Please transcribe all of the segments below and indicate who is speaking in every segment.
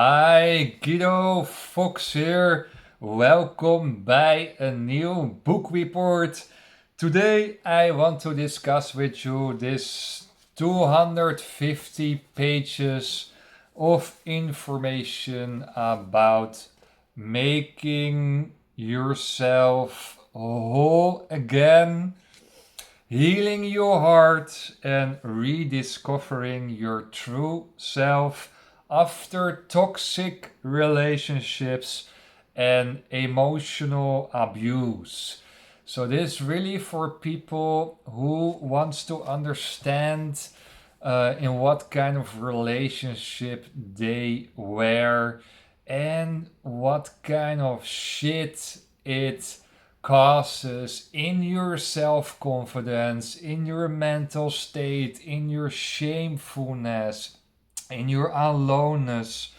Speaker 1: Hi, Guido Fox here. Welkom bij een nieuw book report. Today I want to discuss with you this 250 pages of information about making yourself whole again, healing your heart, and rediscovering your true self after toxic relationships and emotional abuse. So this is really for people who wants to understand in what kind of relationship they were and what kind of shit it causes in your self confidence, in your mental state, in your shamefulness, in your aloneness,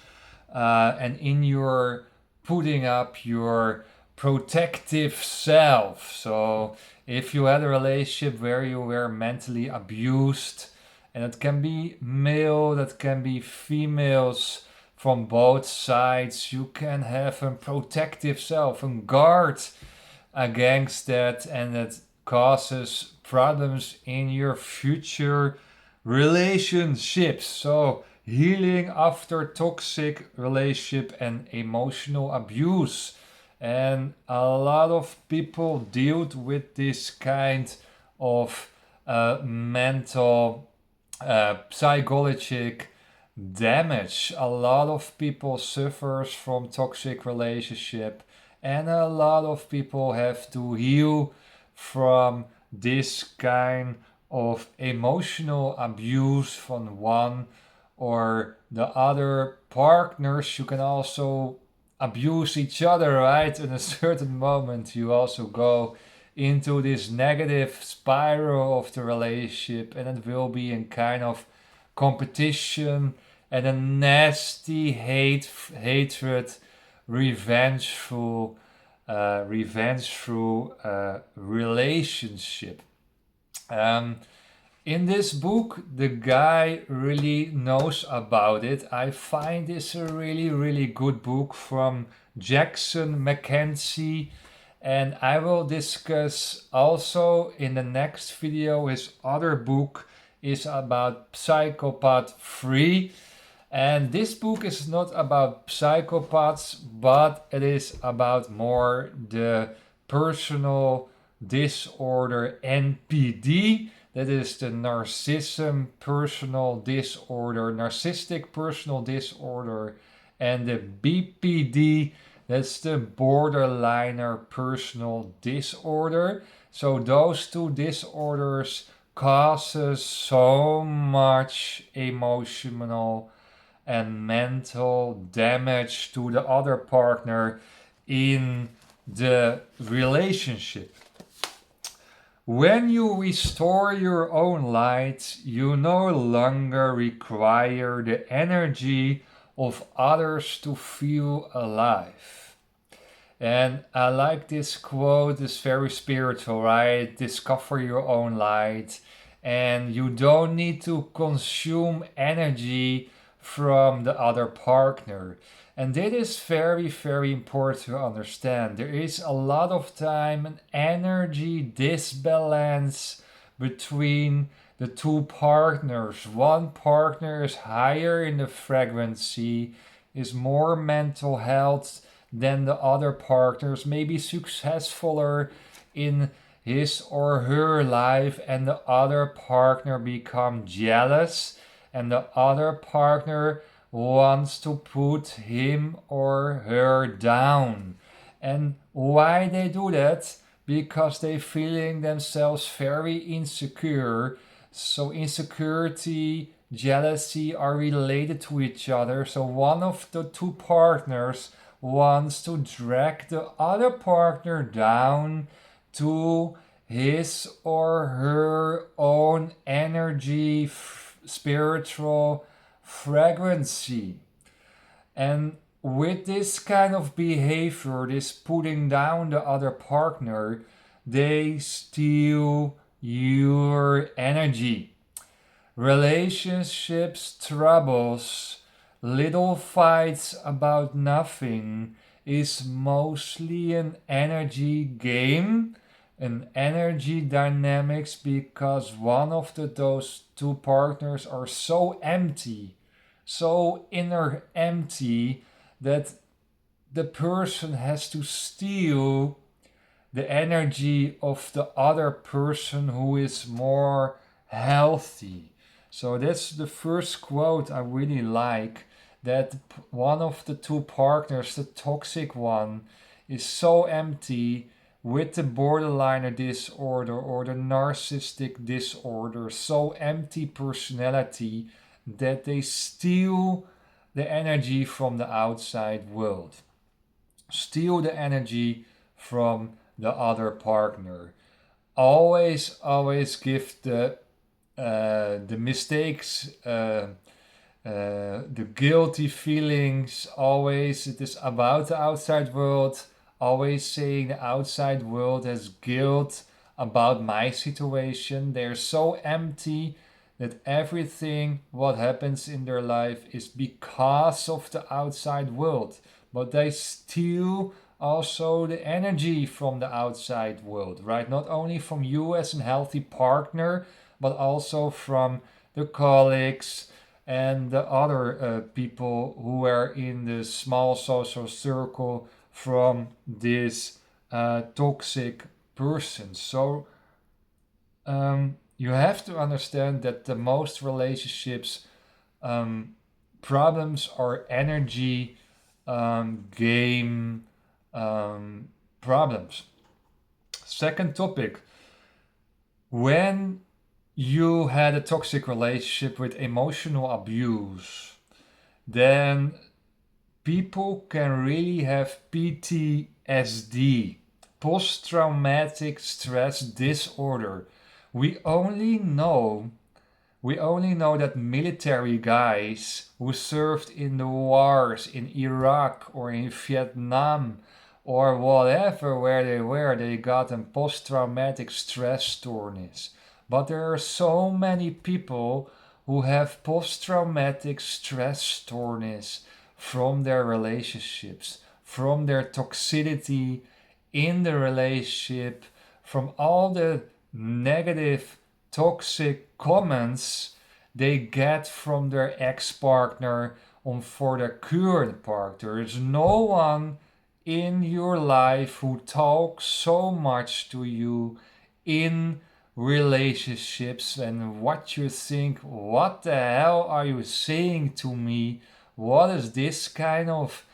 Speaker 1: and in your putting up your protective self. So, if you had a relationship where you were mentally abused, and it can be male, that can be females from both sides, you can have a protective self and guard against that, and it causes problems in your future relationships. So, healing after toxic relationship and emotional abuse. And a lot of people deal with this kind of mental psychological damage. A lot of people suffers from toxic relationship, and a lot of people have to heal from this kind of emotional abuse from one or the other partners. You can also abuse each other, right? In a certain moment, you also go into this negative spiral of the relationship, and it will be in kind of competition and a nasty hatred, revengeful, relationship. Um, in this book, the guy really knows about it. I find this a really good book from Jackson Mackenzie, and I will discuss also in the next video. His other book is about Psychopath Free, and this book is not about psychopaths, but it is about more the personal disorder NPD. That is the narcissistic personal disorder, and the BPD, that's the borderliner personal disorder. So those two disorders causes so much emotional and mental damage to the other partner in the relationship. When you restore your own light, you no longer require the energy of others to feel alive. And I like this quote, it's very spiritual, right? Discover your own light, and you don't need to consume energy from the other partner. And that is very important to understand. There is a lot of time and energy disbalance between the two partners. One partner is higher in the frequency, is more mental health than the other partners, maybe successfuler in his or her life, and the other partner become jealous, and the other partner wants to put him or her down. And why they do that? Because they feeling themselves very insecure. So insecurity, jealousy are related to each other. So one of the two partners wants to drag the other partner down to his or her own energy, spiritual frequency. And with this kind of behavior, this putting down the other partner, they steal your energy. Relationships troubles little fights about nothing is mostly an energy game, an energy dynamics, because one of those two partners are so empty, so inner empty, that the person has to steal the energy of the other person who is more healthy. So that's the first quote I really like, that one of the two partners, the toxic one, is so empty with the borderliner disorder or the narcissistic disorder, so empty personality that they steal the energy from the outside world, steal the energy from the other partner. Always give the mistakes, the guilty feelings. Always it is about the outside world. Always saying the outside world has guilt about my situation. They're so empty that everything what happens in their life is because of the outside world. But they steal also the energy from the outside world, right? Not only from you as a healthy partner, but also from the colleagues and the other people who are in the small social circle from this toxic person. So you have to understand that the most relationships problems are energy game problems. Second topic, when you had a toxic relationship with emotional abuse, then people can really have PTSD, post traumatic stress disorder. We only know that military guys who served in the wars in Iraq or in Vietnam or whatever where they were, they got a post-traumatic stress soreness. But there are so many people who have post-traumatic stress soreness from their relationships, from their toxicity in the relationship, from all the negative toxic comments they get from their ex-partner on for their current partner. There's no one in your life who talks so much to you in relationships and what you think, what the hell are you saying to me? What is this kind of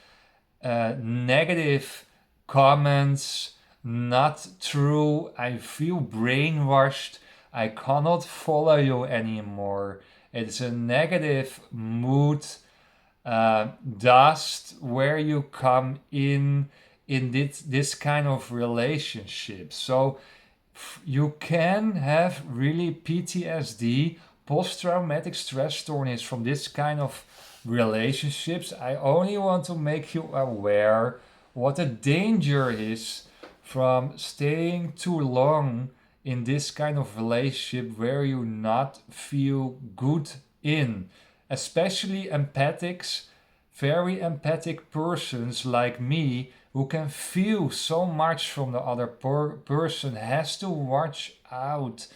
Speaker 1: negative comments? Not true. I feel brainwashed. I cannot follow you anymore. It's a negative mood dust where you come in this kind of relationship. So you can have really PTSD, post-traumatic stress soreness from this kind of relationships. I only want to make you aware what the danger is from staying too long in this kind of relationship where you not feel good in. Especially empathics, very empathic persons like me who can feel so much from the other person has to watch out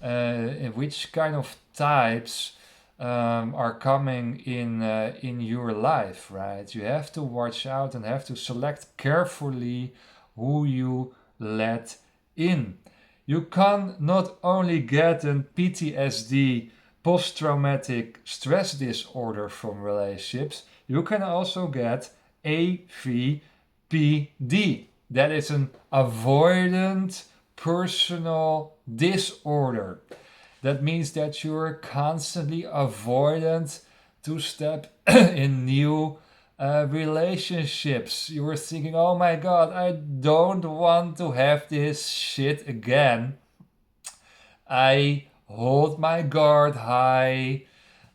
Speaker 1: which kind of types are coming in your life, right? You have to watch out and have to select carefully who you let in. You can not only get an PTSD, post traumatic stress disorder from relationships, you can also get AVPD. That is an avoidant personal disorder. That means that you're constantly avoidant to step in new relationships. You were thinking, oh my god, I don't want to have this shit again. I hold my guard high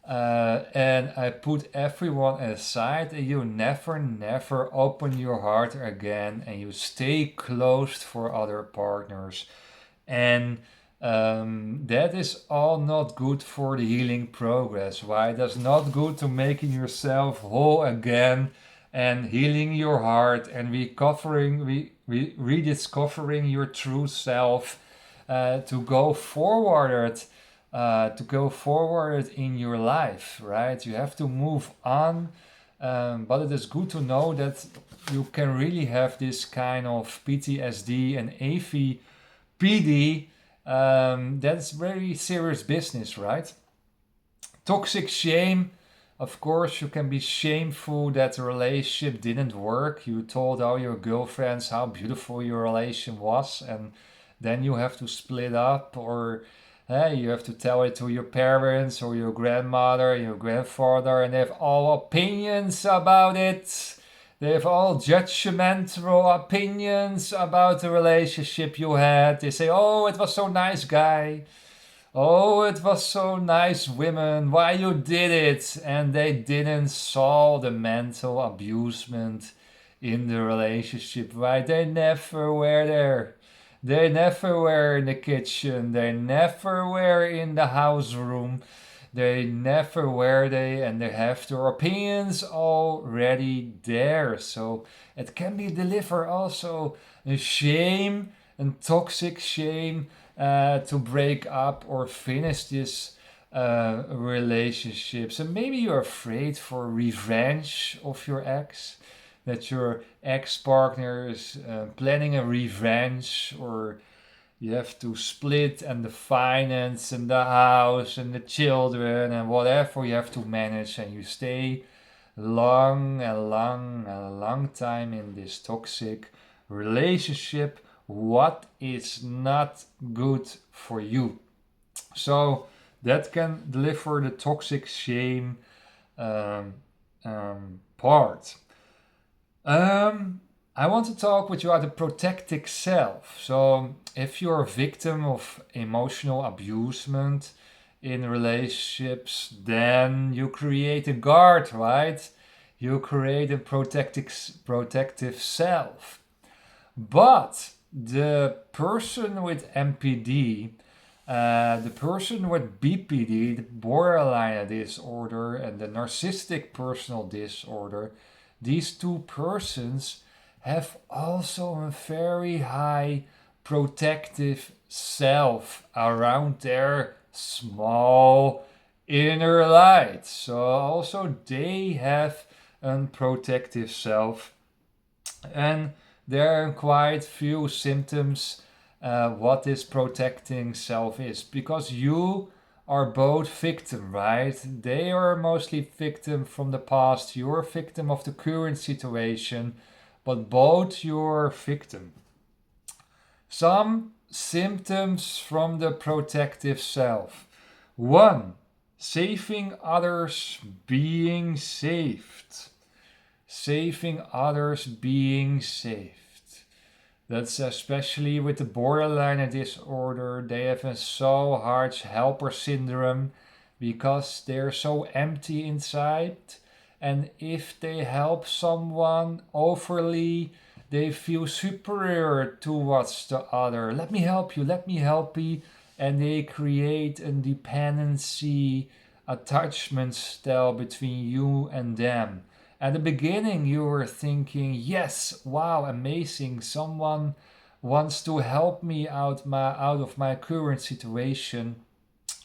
Speaker 1: and I put everyone aside, and you never open your heart again, and you stay closed for other partners. And That is all not good for the healing progress, right? That's not good to making yourself whole again and healing your heart and rediscovering your true self to go forward in your life, right? You have to move on, but it is good to know that you can really have this kind of PTSD and AVPD. That's very serious business, right? Toxic shame. Of course, you can be shameful that the relationship didn't work. You told all your girlfriends how beautiful your relation was, and then you have to split up, or you have to tell it to your parents or your grandmother, your grandfather, and they have all opinions about it. They have all judgmental opinions about the relationship you had. They say, "Oh, it was so nice, guy. Oh, it was so nice, women. Why you did it?" And they didn't solve the mental abusement in the relationship, right? They never were there. They never were in the kitchen. They never were in the house room. They never were they, and they have their opinions already there. So it can be delivered also a shame and toxic shame to break up or finish this relationship. So maybe you're afraid for revenge of your ex, that your ex partner is planning a revenge, or you have to split, and the finance and the house and the children and whatever you have to manage, and you stay long and long and a long time in this toxic relationship, what is not good for you. So that can deliver the toxic shame um, part. I want to talk with you about the protective self. So, if you're a victim of emotional abusement in relationships, then you create a guard, right? You create a protective self. But the person with MPD, the person with BPD, the borderline disorder, and the narcissistic personal disorder, these two persons have also a very high protective self around their small inner light. So also they have a protective self, and there are quite few symptoms what this protecting self is, because you are both victim, right? They are mostly victim from the past, you're victim of the current situation, but both you're victim. Some symptoms from the protective self. 1. Saving others, being saved. Saving others, being saved. That's especially with the borderline disorder. They have a so hard helper syndrome because they're so empty inside. And if they help someone overly, they feel superior towards the other. Let me help you, let me help you. And they create a dependency attachment style between you and them. At the beginning, you were thinking, yes, wow, amazing, someone wants to help me out of my current situation.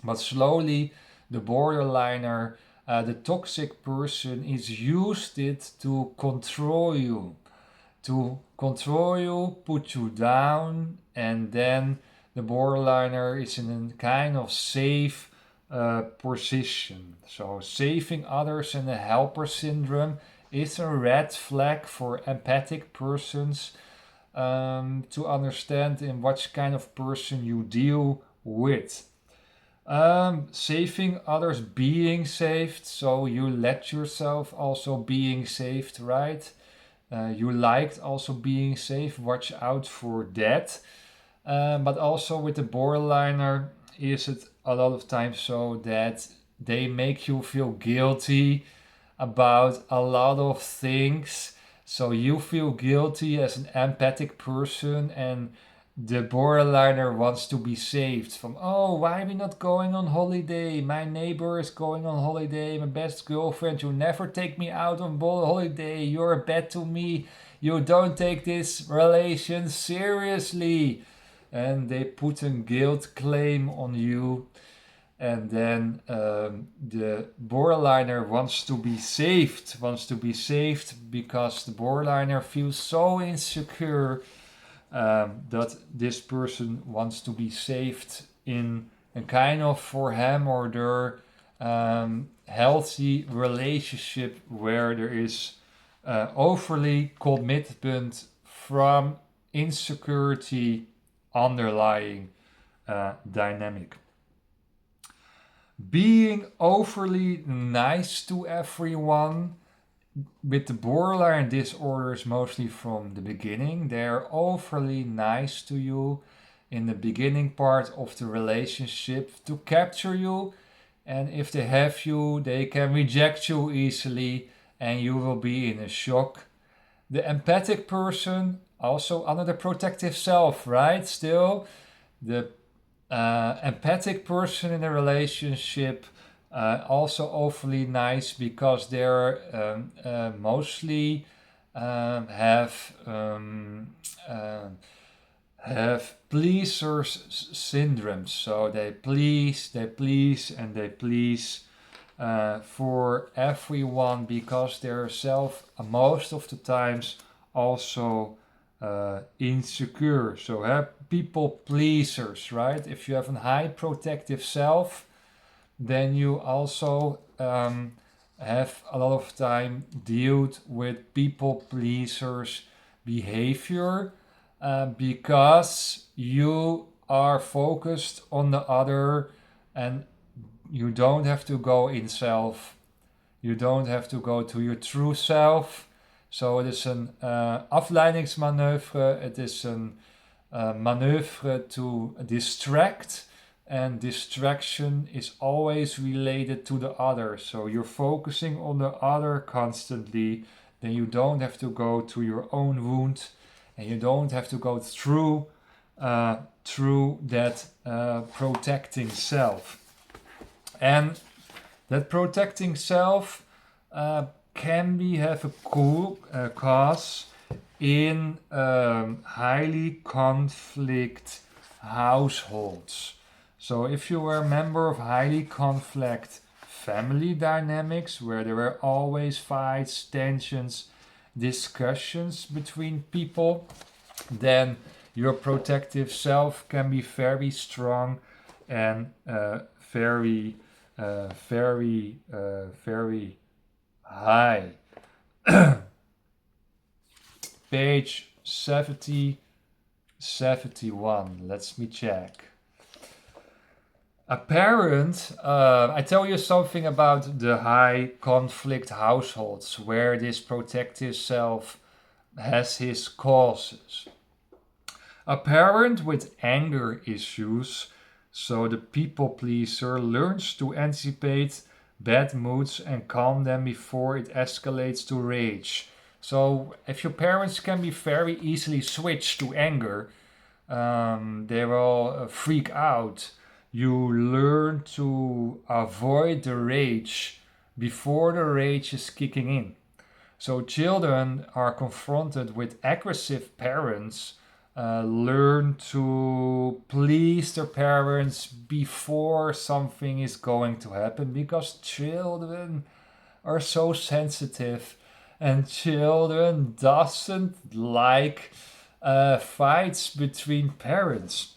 Speaker 1: But slowly, the borderliner, the toxic person, is used it to control you, put you down, and then the borderliner is in a kind of safe position. So saving others in the helper syndrome is a red flag for empathic persons, to understand in what kind of person you deal with. Saving others, being saved, so you let yourself also being saved, right? You liked also being safe, watch out for that. But also with the borderliner, is it a lot of times so that they make you feel guilty about a lot of things. So you feel guilty as an empathic person, and The borderliner wants to be saved from, oh, why are we not going on holiday? My neighbor is going on holiday, my best girlfriend. You never take me out on holiday. You're bad to me. You don't take this relation seriously. And they put a guilt claim on you. And then the borderliner wants to be saved, because the borderliner feels so insecure that this person wants to be saved in a kind of, for him or their, healthy relationship where there is overly commitment from insecurity underlying dynamic. Being overly nice to everyone with the borderline disorders, mostly from the beginning, they're overly nice to you in the beginning part of the relationship to capture you, and if they have you, they can reject you easily and you will be in a shock. The empathic person, also under the protective self, right? Still, the empathic person in a relationship, also awfully nice because they're mostly have pleasers syndromes. So they please, and they please for everyone because they're most of the times also insecure. So people pleasers, right? If you have a high protective self, then you also have a lot of time dealt with people pleasers behavior because you are focused on the other and you don't have to go in self. You don't have to go to your true self. So het is een afleidingsmanoeuvre. Het is een manoeuvre to distract. And distraction is always related to the other. So you're focusing on the other constantly. Then you don't have to go to your own wound. And you don't have to go through that protecting self. And that protecting self can have a cool cause in highly conflict households. So if you were a member of highly conflict family dynamics where there were always fights, tensions, discussions between people, then your protective self can be very strong and very high. Page 71. Let me check. A parent, I tell you something about the high conflict households where this protective self has his causes. A parent with anger issues, so the people pleaser, learns to anticipate bad moods and calm them before it escalates to rage. So if your parents can be very easily switched to anger, they will freak out. You learn to avoid the rage before the rage is kicking in. So children are confronted with aggressive parents, learn to please their parents before something is going to happen, because children are so sensitive and children doesn't like fights between parents.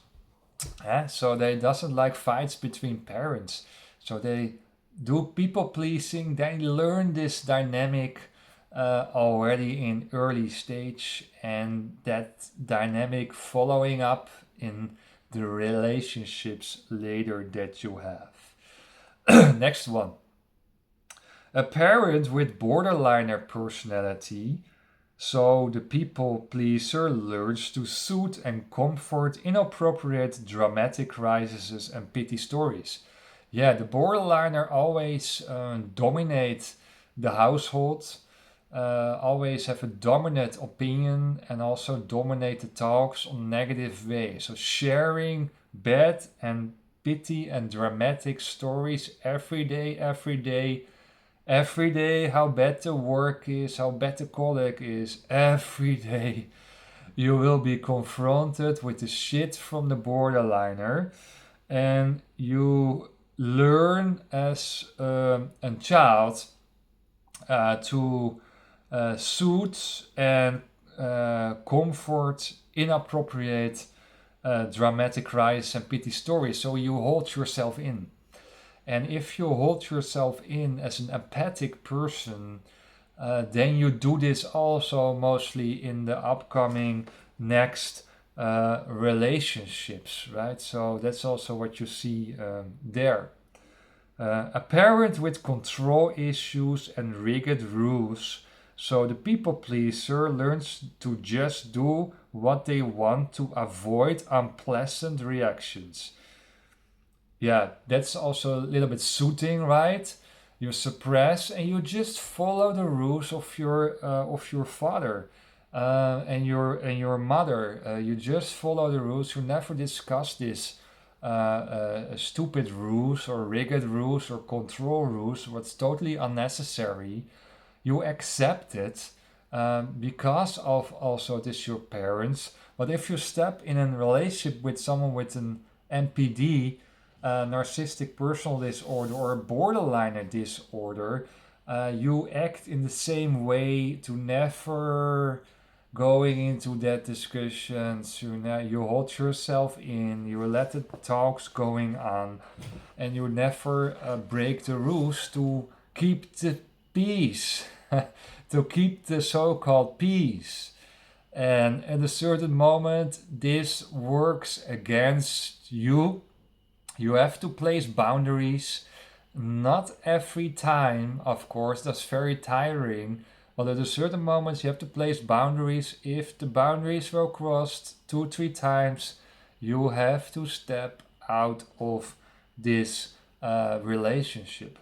Speaker 1: So they doesn't like fights between parents. So they do people pleasing. They learn this dynamic already in early stage, and that dynamic following up in the relationships later that you have. Next one. A parent with borderliner personality. So the people pleaser learns to soothe and comfort inappropriate dramatic crises and pity stories. Yeah, the borderliner always dominates the household. always have a dominant opinion and also dominate the talks on negative ways. So sharing bad and pity and dramatic stories every day, every day, every day, how bad the work is, how bad the colleague is, every day. You will be confronted with the shit from the borderliner, and you learn as a child to soothe and comfort inappropriate dramatic cries and pity stories. So you hold yourself in. And if you hold yourself in as an empathic person, then you do this also mostly in the upcoming next relationships, right? So that's also what you see there. A parent with control issues and rigid rules. So the people pleaser learns to just do what they want to avoid unpleasant reactions. Yeah, that's also a little bit soothing, right? You suppress and you just follow the rules of your father and your mother. You just follow the rules. You never discuss this stupid rules or rigid rules or control rules. What's totally unnecessary. You accept it because of also this your parents. But if you step in a relationship with someone with an NPD, narcissistic personal disorder, or a borderline disorder, you act in the same way to never going into that discussions. You hold yourself in, you let the talks going on, and you never break the rules to keep the peace, to keep the so-called peace. And at a certain moment, this works against you. You have to place boundaries. Not every time, of course, that's very tiring. But at a certain moment, you have to place boundaries. If the boundaries were crossed 2, 3 times, you have to step out of this relationship.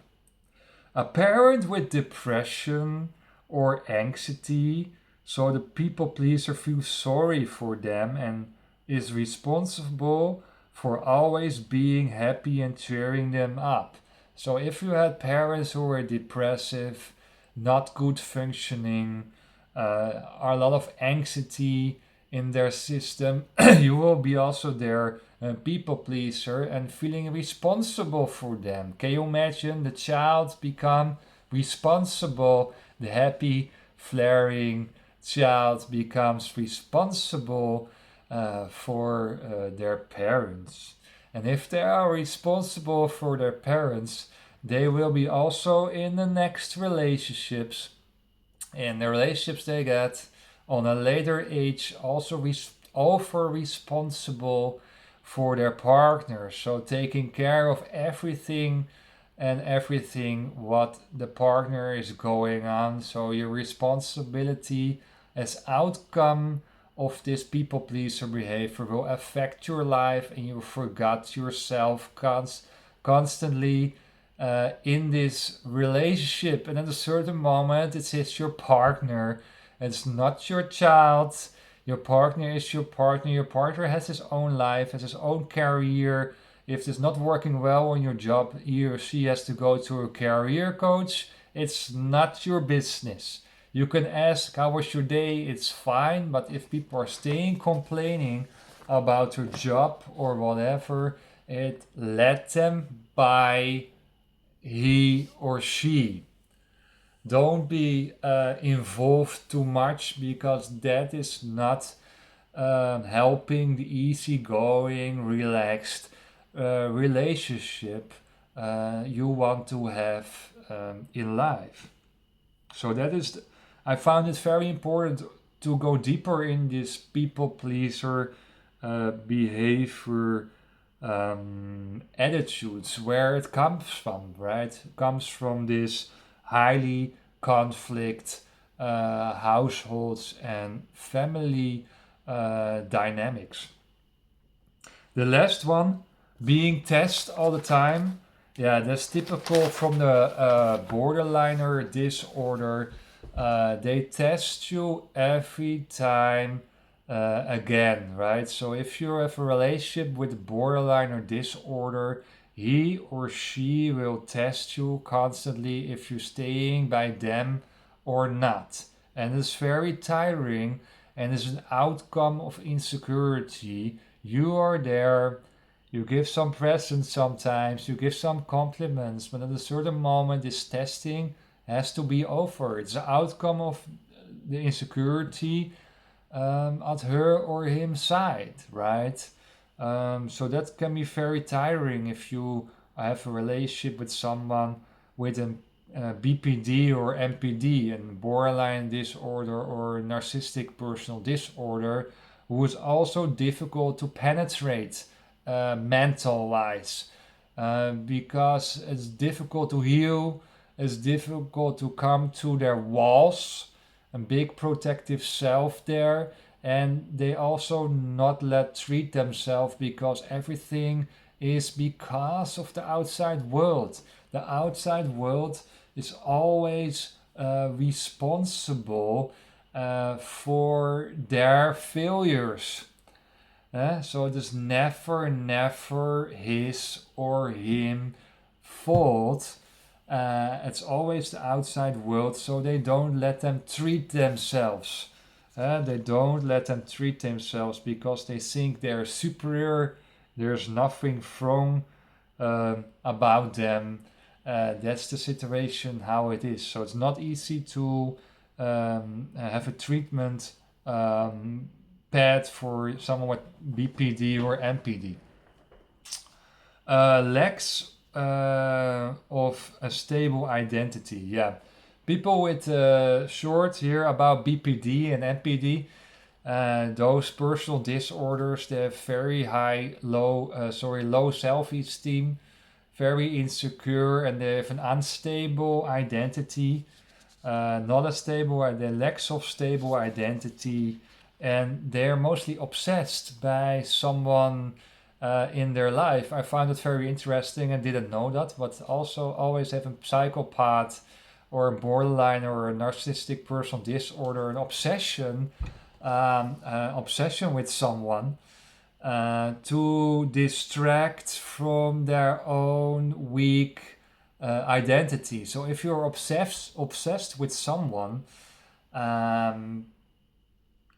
Speaker 1: A parent with depression or anxiety, so the people pleaser feels sorry for them and is responsible for always being happy and cheering them up. So if you had parents who were depressive, not good functioning, a lot of anxiety in their system, you will be also their people pleaser and feeling responsible for them. Can you imagine the child become responsible? The happy, flaring child becomes responsible for their parents. And if they are responsible for their parents, they will be also in the next relationships. In the relationships they get on a later age, also over responsible for their partners. So taking care of everything and everything what the partner is going on. So your responsibility as outcome of this people pleaser behavior will affect your life, and you forgot yourself constantly in this relationship. And at a certain moment, it's your partner. It's not your child. Your partner is your partner. Your partner has his own life, has his own career. If it's not working well on your job, he or she has to go to a career coach. It's not your business. You can ask, how was your day? It's fine. But if people are staying complaining about your job or whatever, let them by he or she. Don't be involved too much, because that is not helping the easygoing, relaxed relationship you want to have in life. So that is, I found it very important to go deeper in this people pleaser behavior attitudes, where it comes from, right? It comes from this highly conflict households and family dynamics. The last one, being tested all the time. Yeah, that's typical from the borderliner disorder. They test you every time again, right? So if you have a relationship with borderline or disorder, he or she will test you constantly if you're staying by them or not. And it's very tiring and is an outcome of insecurity. You are there, you give some presents sometimes, you give some compliments, but at a certain moment, this testing has to be over. It's the outcome of the insecurity at her or him side, right? So that can be very tiring if you have a relationship with someone with an BPD or MPD, and borderline disorder or narcissistic personal disorder, who is also difficult to penetrate mental wise, because it's difficult to heal, it's difficult to come to their walls, a big protective self there, and they also not let treat themselves because everything is because of the outside world. The outside world is always responsible for their failures. So it is never his or him fault. It's always the outside world, so they don't let them treat themselves. They don't let them treat themselves because they think they're superior. There's nothing wrong about them. That's the situation how it is. So it's not easy to have a treatment path for someone with BPD or MPD. Lacks of a stable identity. Yeah, people with short here about BPD and MPD. Those personal disorders, they have very low self-esteem, very insecure, and they have an unstable identity, not a stable, they lack of stable identity, and they're mostly obsessed by someone in their life. I found it very interesting and didn't know that, but also always have a psychopath or a borderline or a narcissistic personal disorder, an obsession with someone to distract from their own weak identity. So if you're obsessed with someone, um,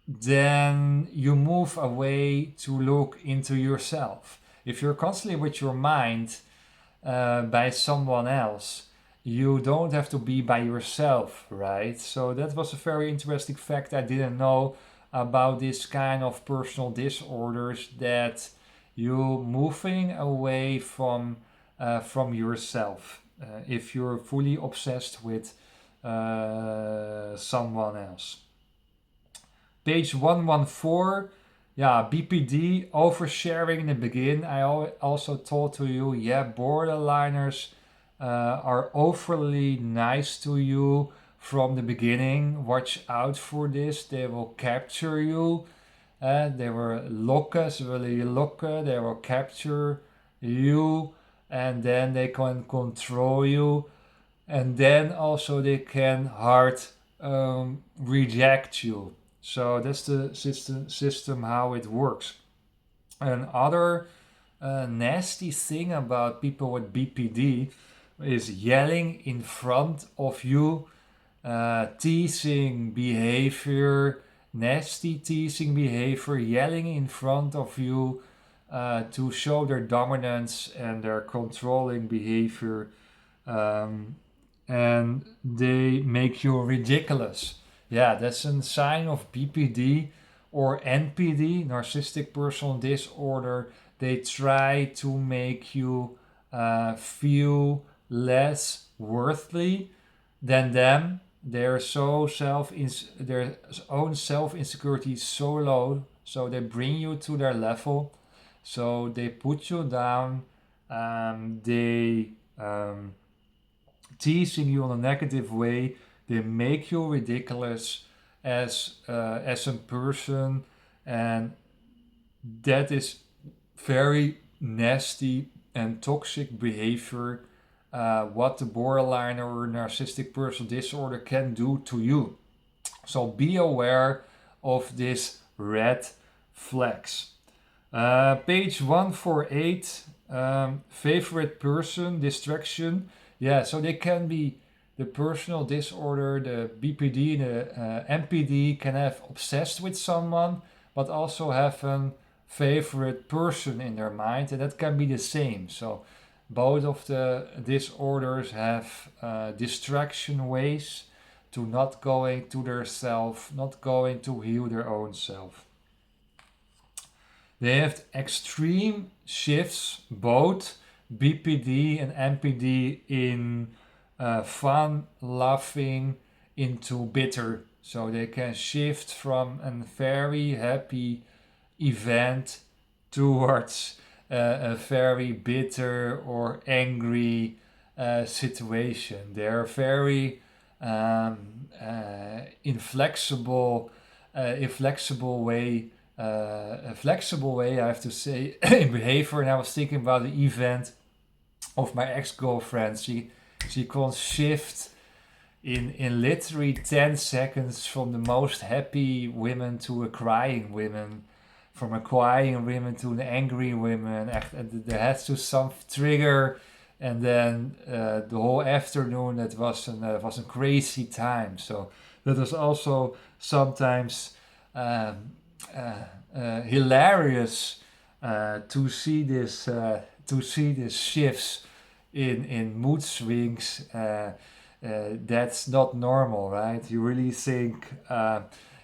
Speaker 1: then you move away to look into yourself. If you're constantly with your mind by someone else, you don't have to be by yourself, right? So that was a very interesting fact I didn't know about this kind of personal disorders, that you moving away from yourself if you're fully obsessed with someone else. Page 114, yeah, BPD, oversharing in the beginning. I also told to you, yeah, borderliners are overly nice to you from the beginning. Watch out for this. They will capture you. They will lokken, ze willen je lokken. They will capture you, and then they can control you. And then also they can hard reject you. So that's the system how it works. Another nasty thing about people with BPD is yelling in front of you, teasing behavior, nasty teasing behavior, yelling in front of you to show their dominance and their controlling behavior. And they make you ridiculous. Yeah, that's a sign of BPD or NPD, narcissistic personal disorder. They try to make you feel less worthy than them. They're so their own self insecurity is so low, so they bring you to their level. So they put you down. They teasing you in a negative way. They make you ridiculous as a person, and that is very nasty and toxic behavior what the borderline or narcissistic personal disorder can do to you. So be aware of these red flags. Page 148, favorite person, distraction. Yeah, so they can be the personal disorder, the BPD, the MPD can have obsessed with someone, but also have a favorite person in their mind, and that can be the same. So both of the disorders have distraction ways to not going to their self, not going to heal their own self. They have extreme shifts, both BPD and MPD, in fun, laughing into bitter. So they can shift from a very happy event towards a very bitter or angry situation. They're very inflexible way, a flexible way, I have to say, in behavior. And I was thinking about the event of my ex-girlfriend. She can shift in literally 10 seconds from the most happy women to a crying woman, from a crying woman to an angry woman. There has to some trigger, and then the whole afternoon that was a crazy time. So that was also sometimes hilarious to see this shifts in mood swings. That's not normal, right? You really think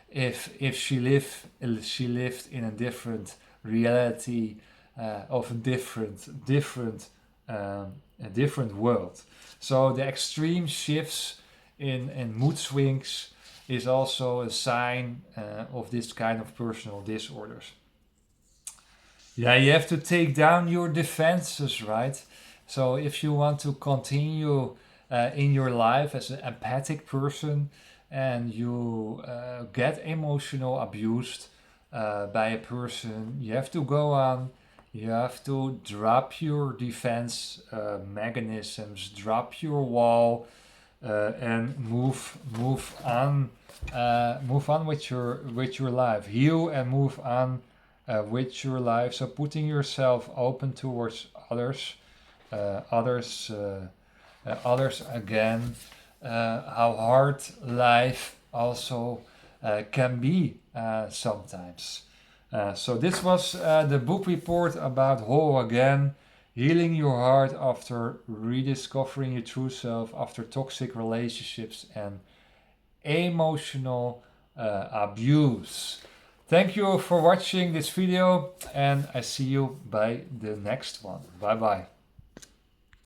Speaker 1: if she lived in a different reality of a different world. So the extreme shifts in mood swings is also a sign of this kind of personal disorders. Yeah, you have to take down your defenses, right? So if you want to continue in your life as an empathic person, and you get emotional abused by a person, you have to go on. You have to drop your defense mechanisms, drop your wall, and move on. Move on with your life. Heal and move on with your life. So putting yourself open towards others, others again. How hard life also can be sometimes. So this was the book report about Whole Again, healing your heart after rediscovering your true self, after toxic relationships and emotional abuse. Thank you for watching this video, and I see you by the next one. Bye bye.